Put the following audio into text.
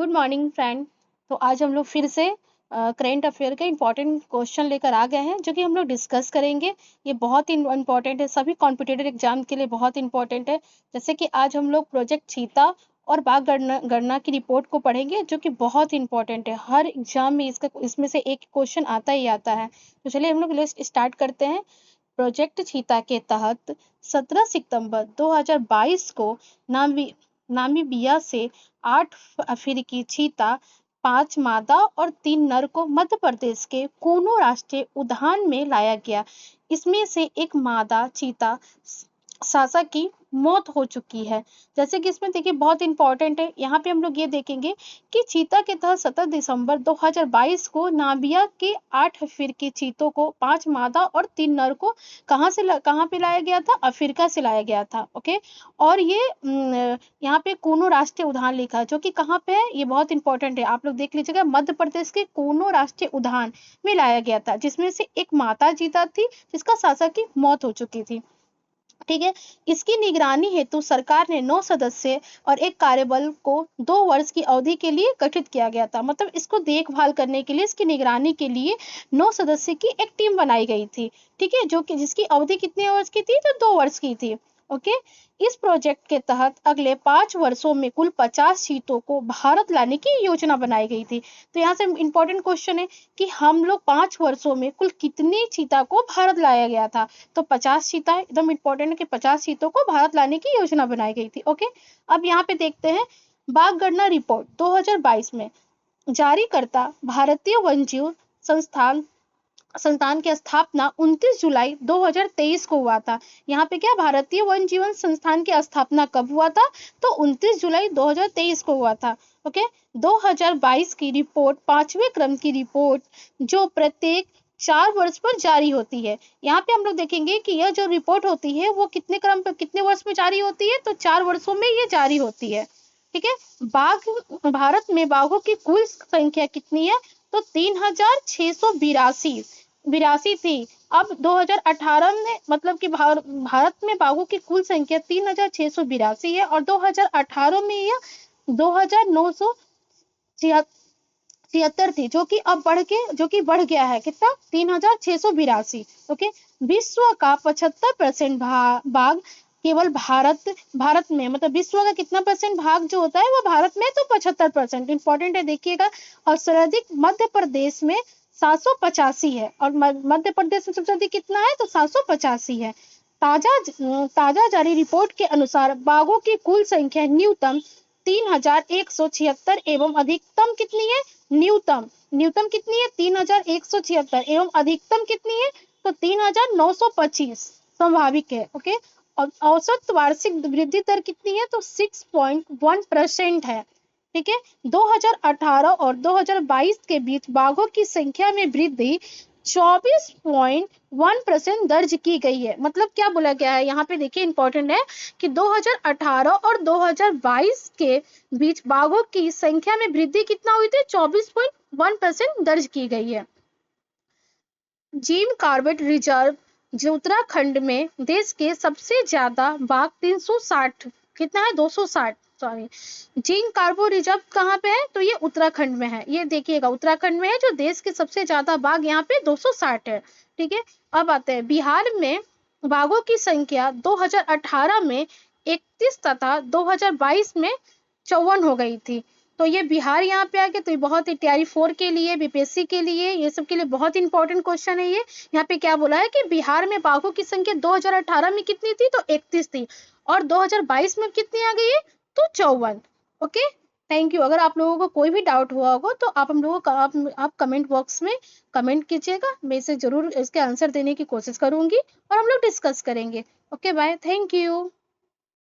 Good morning friend. तो आज हम लोग फिर से करंट अफेयर के इम्पोर्टेंट क्वेश्चन लेकर आ गए हैं जो कि हम लोग डिस्कस करेंगे। ये बहुत इम्पोर्टेंट है, सभी कॉम्पिटिटिव एग्जाम के लिए बहुत इम्पोर्टेंट है। जैसे कि आज हम लोग प्रोजेक्ट चीता और बाघ गणना की रिपोर्ट को पढ़ेंगे जो कि बहुत इंपॉर्टेंट है। हर एग्जाम में इसमें से एक क्वेश्चन आता ही आता है। तो चलिए हम लोग लिस्ट स्टार्ट करते हैं। प्रोजेक्ट चीता के तहत 17 सितंबर 2022 को नामीबिया से 8 अफ्रीकी चीता, 5 मादा और 3 नर को मध्य प्रदेश के कूनो राष्ट्रीय उद्यान में लाया गया। इसमें से एक मादा चीता सासा की मौत हो चुकी है। जैसे कि इसमें देखिए बहुत इंपॉर्टेंट है, यहाँ पे हम लोग ये देखेंगे कि चीता के तहत 17 दिसंबर 2022 को नामिबिया के 8 अफ्रीकी चीतों को, 5 मादा और 3 नर को कहाँ पे लाया गया था? अफ्रीका से लाया गया था। ओके, और ये यहाँ पे कूनो राष्ट्रीय उद्यान लिखा है जो कि कहाँ पे है, ये बहुत इंपॉर्टेंट है, आप लोग देख लीजिएगा। मध्य प्रदेश के कूनो राष्ट्रीय उद्यान में लाया गया था, जिसमें से एक माता चीता थी जिसका सासा की मौत हो चुकी थी। ठीक है, इसकी निगरानी हेतु सरकार ने 9 सदस्य और एक कार्यबल को 2 वर्ष की अवधि के लिए गठित किया गया था। मतलब इसको देखभाल करने के लिए, इसकी निगरानी के लिए 9 सदस्य की एक टीम बनाई गई थी। ठीक है, जो कि जिसकी अवधि कितने वर्ष की थी? तो 2 वर्ष की थी। ओके, इस प्रोजेक्ट के तहत अगले 5 वर्षों में कुल 50 चीतों को भारत लाने की योजना बनाई गई थी। तो यहाँ से इंपॉर्टेंट क्वेश्चन है कि हम लोग 5 वर्षों में कुल कितनी चीता को भारत लाया गया था? तो 50 चीता, एकदम इंपॉर्टेंट है कि 50 चीतों को भारत लाने की योजना बनाई गई थी। ओके, अब यहाँ पे देखते हैं बाघ गणना रिपोर्ट 2022 में जारीकर्ता भारतीय वन्यजीव संस्थान की स्थापना 29 जुलाई 2023 को हुआ था। यहाँ पे क्या, भारतीय वन जीवन संस्थान की स्थापना कब हुआ था? तो 29 जुलाई 2023 को हुआ था। ओके, 2022 की रिपोर्ट 5वें क्रम की रिपोर्ट जो प्रत्येक 4 वर्ष पर जारी होती है। यहाँ पे हम लोग देखेंगे कि यह जो रिपोर्ट होती है वो कितने क्रम पर, कितने वर्ष में जारी होती है? तो 4 वर्षों में ये जारी होती है। ठीक है, भारत में बाघों की कुल संख्या कितनी है? तो 3682 थी। अब 2018 में, मतलब कि भारत में बाघों की कुल संख्या 3682 है और 2018 में यह 2976 थी, जो कि बढ़ गया है कितना? 3682। ओके, विश्व का 75% बाघ केवल भारत में, मतलब विश्व का कितना परसेंट भाग जो होता है वो भारत में, तो 75%। इंपॉर्टेंट है, देखिएगा। और सर्वाधिक मध्य प्रदेश में 785 है, और मध्य प्रदेश में सबसे अधिक कितना है? तो 785 है। ताजा जारी रिपोर्ट के अनुसार बाघों की कुल संख्या न्यूनतम 3176 एवं अधिकतम कितनी है? न्यूनतम कितनी है? 3176 एवं अधिकतम कितनी है? तो 3925 स्वाभाविक है। ओके, और औसत वार्षिक वृद्धि दर कितनी है? तो 6.1% है। ठीक है, 2018 और 2022 के बीच बाघों की संख्या में वृद्धि 24.1% दर्ज की गई है। मतलब क्या बोला गया है यहाँ पे? देखिए इंपॉर्टेंट है कि 2018 और 2022 के बीच बाघों की संख्या में वृद्धि कितना हुई थी? 24.1% दर्ज की गई है। जिम कॉर्बेट रिजर्व जो उत्तराखंड में देश के सबसे ज्यादा बाघ 360, कितना है? 260, सॉरी। जिम कार्बो रिजर्व कहाँ पे है? तो ये उत्तराखंड में है। ये देखिएगा उत्तराखंड में है, जो देश के सबसे ज्यादा बाघ यहाँ पे 260 है। ठीक है, अब आते हैं बिहार में बाघों की संख्या 2018 में 31 तथा 2022 में 54 हो गई थी। तो ये बिहार यहाँ पे आ गया। तो ये बहुत ही तैयारी 4 के लिए, बीपीएससी के लिए, ये सब के लिए बहुत इंपॉर्टेंट क्वेश्चन है ये। यहाँ पे क्या बोला है कि बिहार में बाघों की संख्या 2018 में कितनी थी? तो 31 थी, और 2022 में कितनी आ गई है? तो 54। Okay, thank you. अगर आप लोगों को कोई भी डाउट हुआ होगा तो आप हम लोगों का आप कमेंट बॉक्स में कमेंट कीजिएगा। मैं इसे जरूर इसके आंसर देने की कोशिश करूंगी और हम लोग डिस्कस करेंगे। Okay, bye, thank you.